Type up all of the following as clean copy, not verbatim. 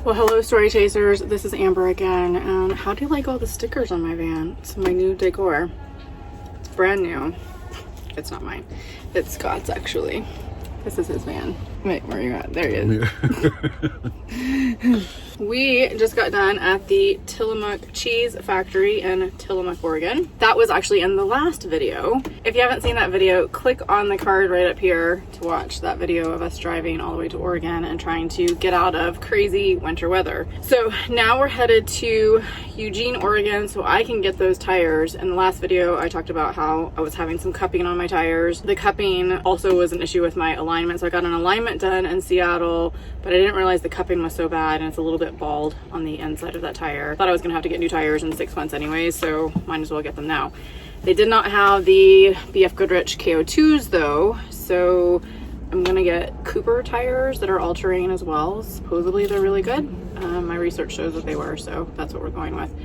Well, hello story chasers, this is Amber again, and how do you like all the stickers on my van? It's my new decor. It's brand new. It's not mine. It's Scott's actually. This is his van. Wait, where are you at? There he is. We just got done at the Tillamook Cheese Factory in Tillamook, Oregon. That was actually in the last video. If you haven't seen that video, click on the card right up here to watch that video of us driving all the way to Oregon and trying to get out of crazy winter weather. So now we're headed to Eugene, Oregon so I can get those tires. In the last video, I talked about how I was having some cupping on my tires. The cupping also was an issue with my alignment, so I got an alignment done in Seattle, but I didn't realize the cupping was so bad and it's a little bit bald on the inside of that tire. Thought I was gonna have to get new tires in 6 months anyways, so might as well get them now. They did not have the BF Goodrich KO2s though, so I'm gonna get Cooper tires that are all-terrain as well. Supposedly they're really good. My research shows that they were, so that's what we're going with.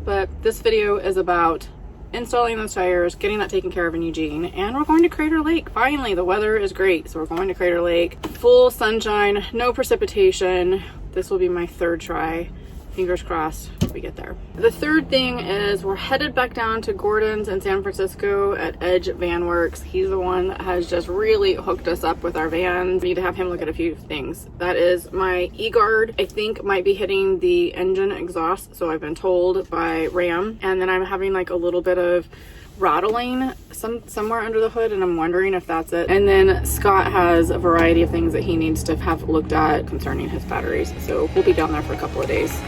But this video is about installing those tires, getting that taken care of in Eugene, and we're going to Crater Lake. Finally, the weather is great, so we're going to Crater Lake. Full sunshine, no precipitation. This will be my third try. Fingers crossed we get there. The third thing is we're headed back down to Gordon's in San Francisco at Edge Van Works. He's the one that has just really hooked us up with our vans. We need to have him look at a few things. That is my E-guard, I think might be hitting the engine exhaust, so I've been told by Ram. And then I'm having like a little bit of rattling somewhere under the hood, and I'm wondering if that's it. And then Scott has a variety of things that he needs to have looked at concerning his batteries. So we'll be down there for a couple of days.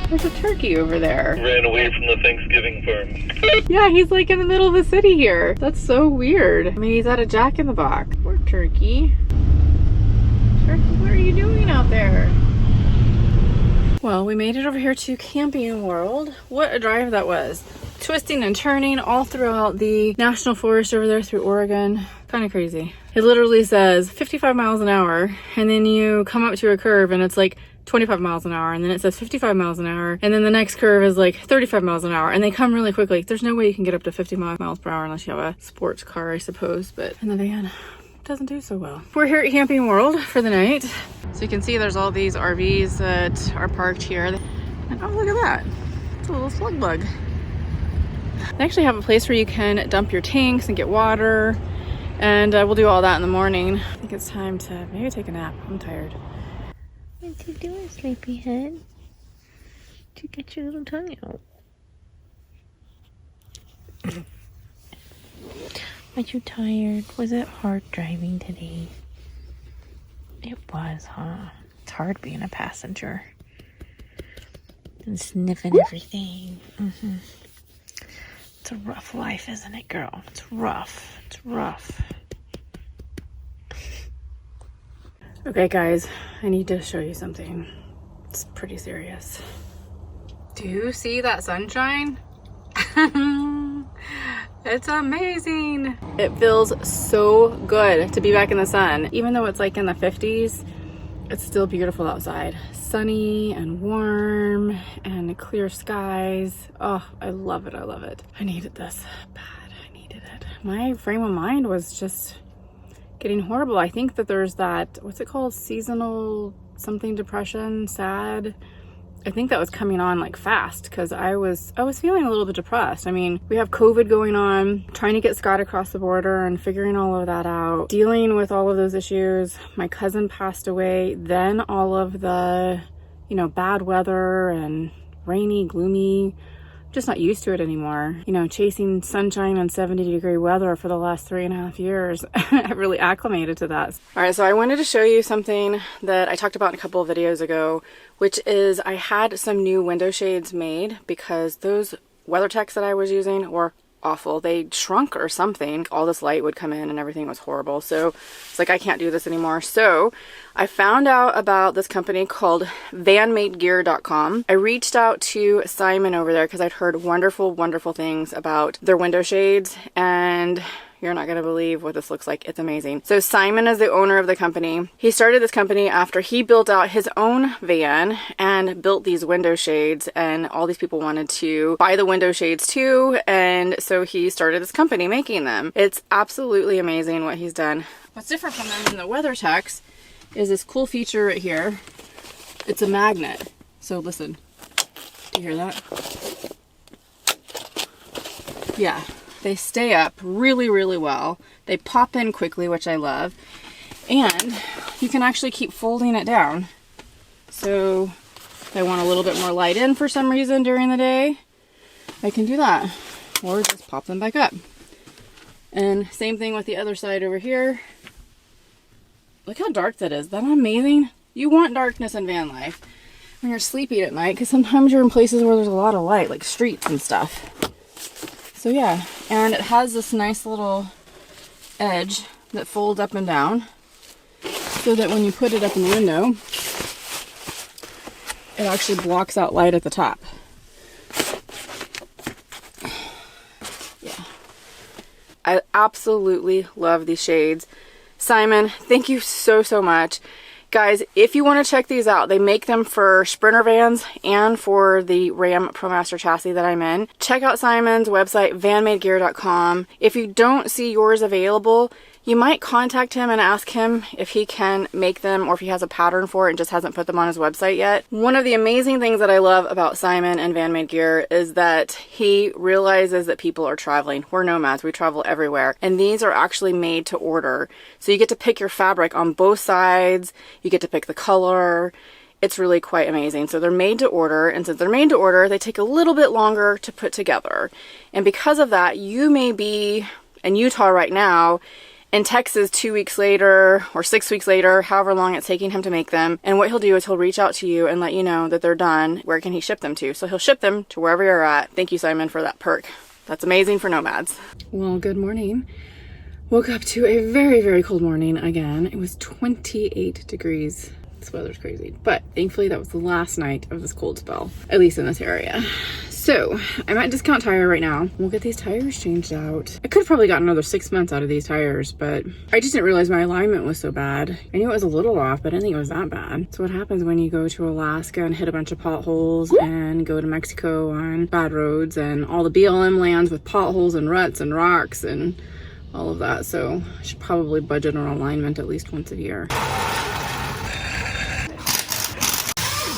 There's a turkey over there. Ran away from the Thanksgiving farm. Yeah, he's like in the middle of the city here. That's so weird. I mean, he's at a Jack in the Box. Poor turkey. Turkey, what are you doing out there? Well, we made it over here to Camping World. What a drive that was. Twisting and turning all throughout the National Forest over there through Oregon. Kind of crazy. It literally says 55 miles an hour, and then you come up to a curve and it's like 25 miles an hour, and then it says 55 miles an hour, and then the next curve is like 35 miles an hour, and they come really quickly. There's no way you can get up to 50 miles per hour unless you have a sports car, I suppose, but in the van, doesn't do so well. We're here at Camping World for the night. So you can see there's all these RVs that are parked here. And oh, look at that. It's a little slug bug. They actually have a place where you can dump your tanks and get water, and we'll do all that in the morning. I think it's time to maybe take a nap. I'm tired. What you doing, sleepyhead? Did you get your little tongue out? Are you tired? Was it hard driving today? It was, huh? It's hard being a passenger and sniffing everything. It's a rough life, isn't it, girl? It's rough. It's rough. Okay guys, I need to show you something. It's pretty serious. Do you see that sunshine? It's amazing. It feels so good to be back in the sun. Even though it's like in the 50s, it's still beautiful outside. Sunny and warm and clear skies. Oh, I love it, I love it. I needed this bad, I needed it. My frame of mind was just getting horrible. I think that there's that, what's it called? Seasonal something depression, sad. I think that was coming on like fast because I was feeling a little bit depressed. I mean, we have COVID going on, trying to get Scott across the border and figuring all of that out, dealing with all of those issues. My cousin passed away, then all of the, you know, bad weather and rainy, gloomy. Just not used to it anymore. You know, chasing sunshine and 70-degree weather for the last 3.5 years. I really acclimated to that. All right, so I wanted to show you something that I talked about in a couple of videos ago, which is I had some new window shades made because those WeatherTechs that I was using were awful. They shrunk or something. All this light would come in and everything was horrible. So it's like, I can't do this anymore. So I found out about this company called vanmategear.com. I reached out to Simon over there because I'd heard wonderful, wonderful things about their window shades, and You're not going to believe what this looks like. It's amazing. So Simon is the owner of the company. He started this company after he built out his own van and built these window shades, and all these people wanted to buy the window shades too, and so he started this company making them. It's absolutely amazing what he's done. What's different from them in the WeatherTechs is this cool feature right here. It's a magnet. So listen, do you hear that? Yeah, they stay up really, really well. They pop in quickly, which I love. And you can actually keep folding it down. So if I want a little bit more light in for some reason during the day, I can do that. Or just pop them back up. And same thing with the other side over here. Look how dark that is. Isn't that amazing? You want darkness in van life when you're sleeping at night, because sometimes you're in places where there's a lot of light, like streets and stuff. So yeah, and it has this nice little edge that folds up and down so that when you put it up in the window, it actually blocks out light at the top. Yeah. I absolutely love these shades. Simon, thank you so, so much. Guys, if you want to check these out, they make them for Sprinter vans and for the Ram ProMaster chassis that I'm in. Check out Simon's website, vanmadegear.com. If you don't see yours available, you might contact him and ask him if he can make them or if he has a pattern for it and just hasn't put them on his website yet. One of the amazing things that I love about Simon and Van Made Gear is that he realizes that people are traveling. We're nomads, we travel everywhere, and these are actually made to order. So you get to pick your fabric on both sides, you get to pick the color. It's really quite amazing. So they're made to order, and since they're made to order, they take a little bit longer to put together. And because of that, you may be in Utah right now, in Texas 2 weeks later or 6 weeks later, however long it's taking him to make them. And what he'll do is he'll reach out to you and let you know that they're done. Where can he ship them to? So he'll ship them to wherever you're at. Thank you, Simon, for that perk. That's amazing for nomads. Well, good morning. Woke up to a very, very cold morning again. It was 28 degrees. This weather's crazy. But thankfully that was the last night of this cold spell, at least in this area. So I'm at Discount Tire right now. We'll get these tires changed out. I could have probably gotten another 6 months out of these tires, but I just didn't realize my alignment was so bad. I knew it was a little off, but I didn't think it was that bad. So what happens when you go to Alaska and hit a bunch of potholes and go to Mexico on bad roads and all the BLM lands with potholes and ruts and rocks and all of that. So I should probably budget on alignment at least once a year.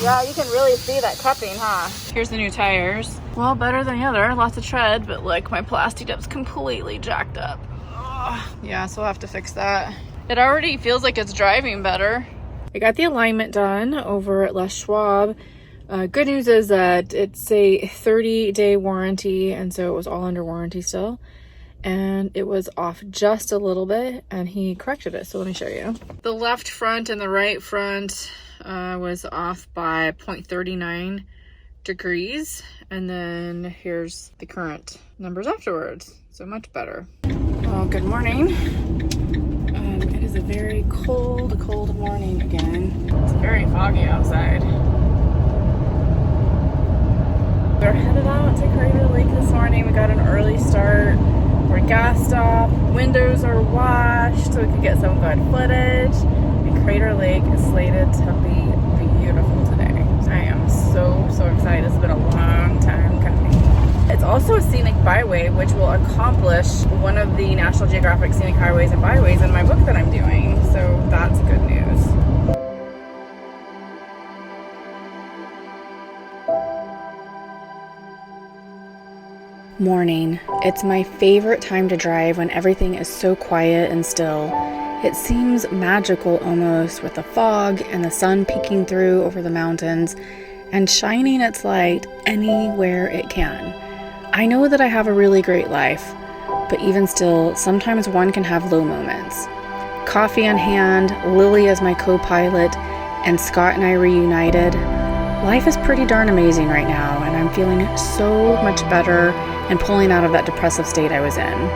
Yeah, you can really see that cupping, huh? Here's the new tires. Well, better than the other. Lots of tread, but like my plastic dip's completely jacked up. Ugh. Yeah, so we'll have to fix that. It already feels like it's driving better. I got the alignment done over at Les Schwab. Good news is that it's a 30-day warranty, and so it was all under warranty still. And it was off just a little bit, and he corrected it, so let me show you. The left front and the right front was off by 0.39 degrees, and then here's the current numbers afterwards, so much better. Well, good morning. It is a very cold morning again. It's very foggy outside. We're headed out to Crater Lake this morning. We got an early start. We're gassed up, windows are washed so we can get some good footage. And Crater Lake is slated to be beautiful today. I am so excited. It's been a long time coming. It's also a scenic byway, which will accomplish one of the National Geographic scenic highways and byways in my book that I'm doing. So that's good news. Morning. It's my favorite time to drive when everything is so quiet and still. It seems magical almost, with the fog and the sun peeking through over the mountains and shining its light anywhere it can. I know that I have a really great life, but even still, sometimes one can have low moments. Coffee on hand, Lily as my co-pilot, and Scott and I reunited. Life is pretty darn amazing right now, and I'm feeling so much better and pulling out of that depressive state I was in.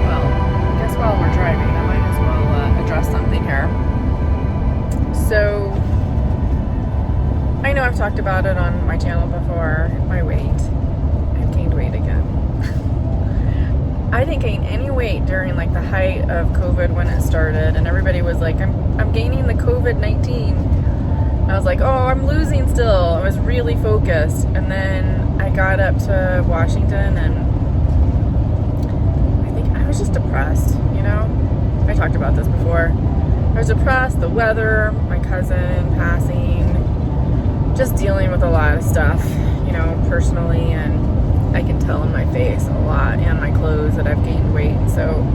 Well, I've talked about it on my channel before, my weight. I've gained weight again. I didn't gain any weight during like the height of COVID when it started, and everybody was like, I'm gaining the COVID-19. I was like, oh, I'm losing still. I was really focused. And then I got up to Washington, and I think I was just depressed, you know? I talked about this before. I was depressed, the weather, my cousin passing, just dealing with a lot of stuff, you know, personally, and I can tell in my face a lot, and my clothes, that I've gained weight. So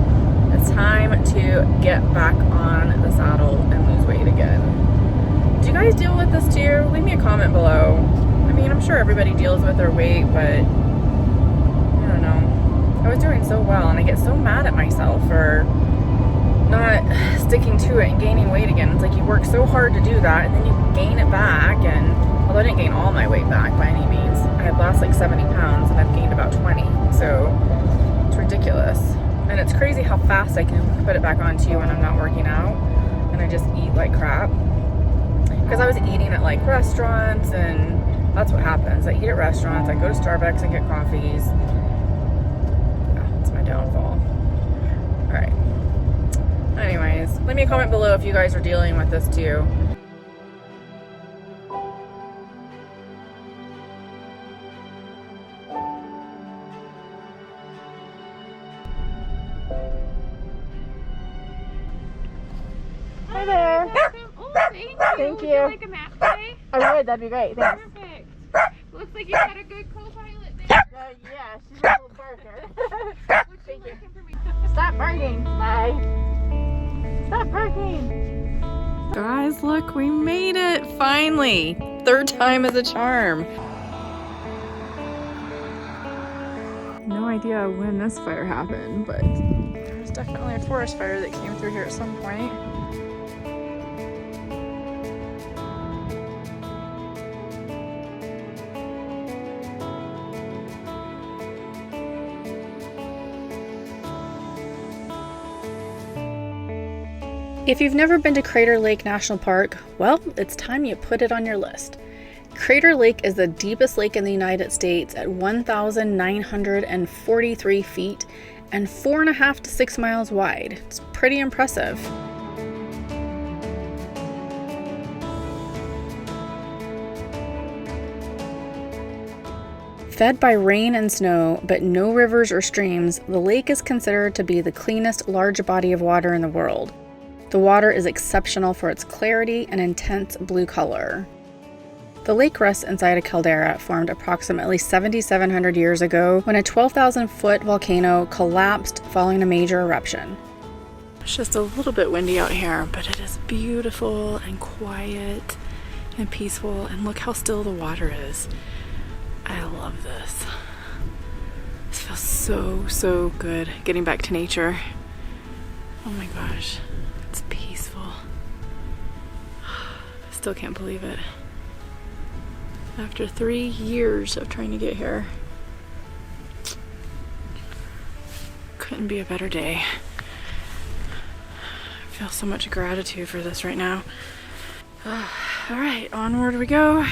it's time to get back on the saddle and lose weight again. Do you guys deal with this too? Leave me a comment below. I mean, I'm sure everybody deals with their weight, but I don't know. I was doing so well, and I get so mad at myself for not sticking to it and gaining weight again. It's like you work so hard to do that, and then you gain it back. And although I didn't gain all my weight back by any means, I had lost like 70 pounds and I've gained about 20. So it's ridiculous. And it's crazy how fast I can put it back on too when I'm not working out and I just eat like crap. Because I was eating at like restaurants, and that's what happens. I eat at restaurants, I go to Starbucks and get coffees. Yeah, that's my downfall. All right. Anyways, leave me a comment below if you guys are dealing with this too. Hi there. Oh, thank you. Thank Would you. you like a map today? I would, that'd be great. Thanks. Perfect. Looks like you got a good co-pilot there. Yeah, she's a little barker. What's Thank you. looking for me? Stop barking. Bye. Stop barking. Guys, look, we made it. Finally. Third time is a charm. No idea when this fire happened, but there was definitely a forest fire that came through here at some point. If you've never been to Crater Lake National Park, well, it's time you put it on your list. Crater Lake is the deepest lake in the United States at 1,943 feet and 4.5 to 6 miles wide. It's pretty impressive. Fed by rain and snow, but no rivers or streams, the lake is considered to be the cleanest large body of water in the world. The water is exceptional for its clarity and intense blue color. The lake rests inside a caldera formed approximately 7,700 years ago when a 12,000-foot volcano collapsed following a major eruption. It's just a little bit windy out here, but it is beautiful and quiet and peaceful, and look how still the water is. I love this. This feels so good getting back to nature. Oh my gosh. It's peaceful. I still can't believe it. After 3 years of trying to get here. Couldn't be a better day. I feel so much gratitude for this right now. Alright, onward we go.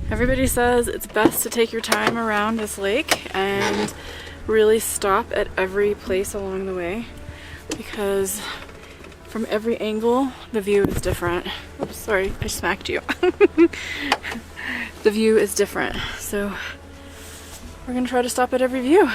Everybody says it's best to take your time around this lake and really stop at every place along the way, because from every angle, the view is different. Oops, sorry, I smacked you. The view is different, so we're gonna try to stop at every view.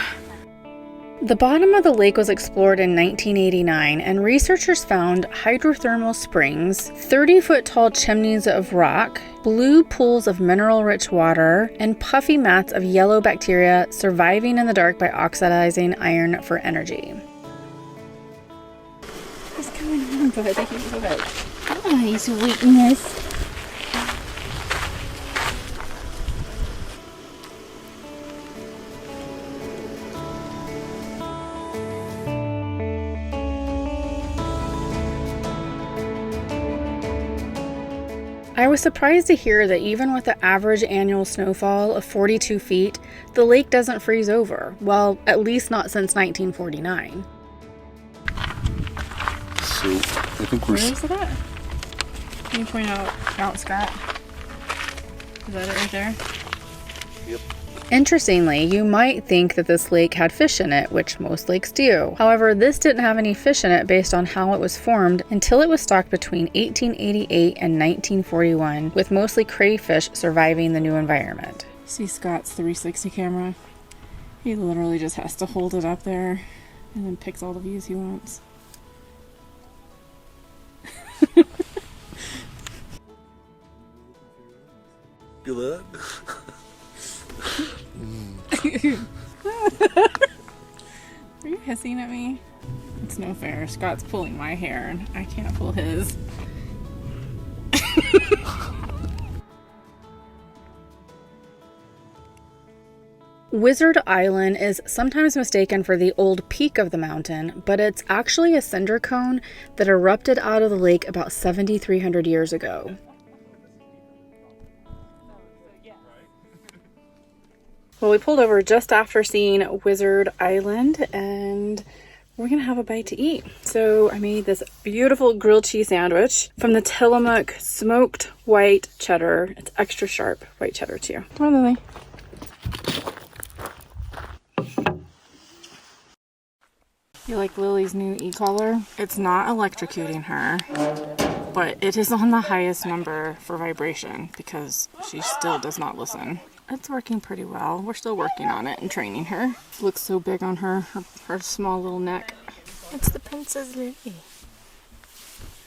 The bottom of the lake was explored in 1989, and researchers found hydrothermal springs, 30-foot tall chimneys of rock, blue pools of mineral-rich water, and puffy mats of yellow bacteria surviving in the dark by oxidizing iron for energy. What's going on, bud? I think go ahead. Oh, sweetness. I was surprised to hear that even with the average annual snowfall of 42 feet, the lake doesn't freeze over. Well, at least not since 1949. So, I think we're... Where is it at? Can you point out Mount Scott? Is that it right there? Yep. Interestingly, you might think that this lake had fish in it, which most lakes do. However, this didn't have any fish in it based on how it was formed until it was stocked between 1888 and 1941, with mostly crayfish surviving the new environment. See Scott's 360 camera? He literally just has to hold it up there and then picks all the views he wants. Feel that? Are you hissing at me? It's no fair. Scott's pulling my hair and I can't pull his. Wizard Island is sometimes mistaken for the old peak of the mountain, but it's actually a cinder cone that erupted out of the lake about 7,300 years ago. Well, we pulled over just after seeing Wizard Island and we're gonna have a bite to eat. So I made this beautiful grilled cheese sandwich from the Tillamook smoked white cheddar. It's extra sharp white cheddar too. Come on, Lily. You like Lily's new e-collar? It's not electrocuting her, but it is on the highest number for vibration because she still does not listen. It's working pretty well. We're still working on it and training her. Looks so big on her small little neck. It's the Princess Lily.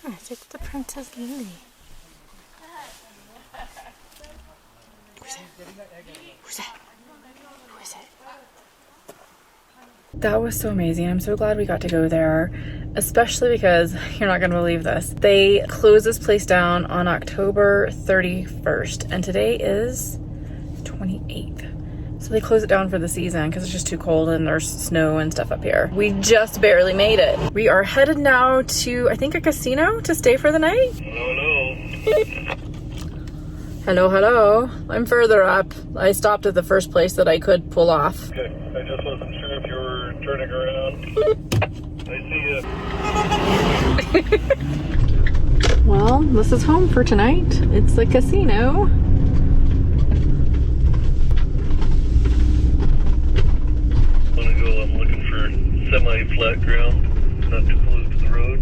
Yes, it's the Princess Lily. Who's that? Who's that? Who is it? That was so amazing. I'm so glad we got to go there, especially because you're not going to believe this. They closed this place down on October 31st, and today is 28th. So they close it down for the season because it's just too cold and there's snow and stuff up here. We just barely made it. We are headed now to, I think, a casino to stay for the night. Hello. Hello. I'm further up. I stopped at the first place that I could pull off. Okay, I just wasn't sure if you were turning around. I see you. Well, this is home for tonight. It's the casino. I'm looking for semi-flat ground, not too close to the road.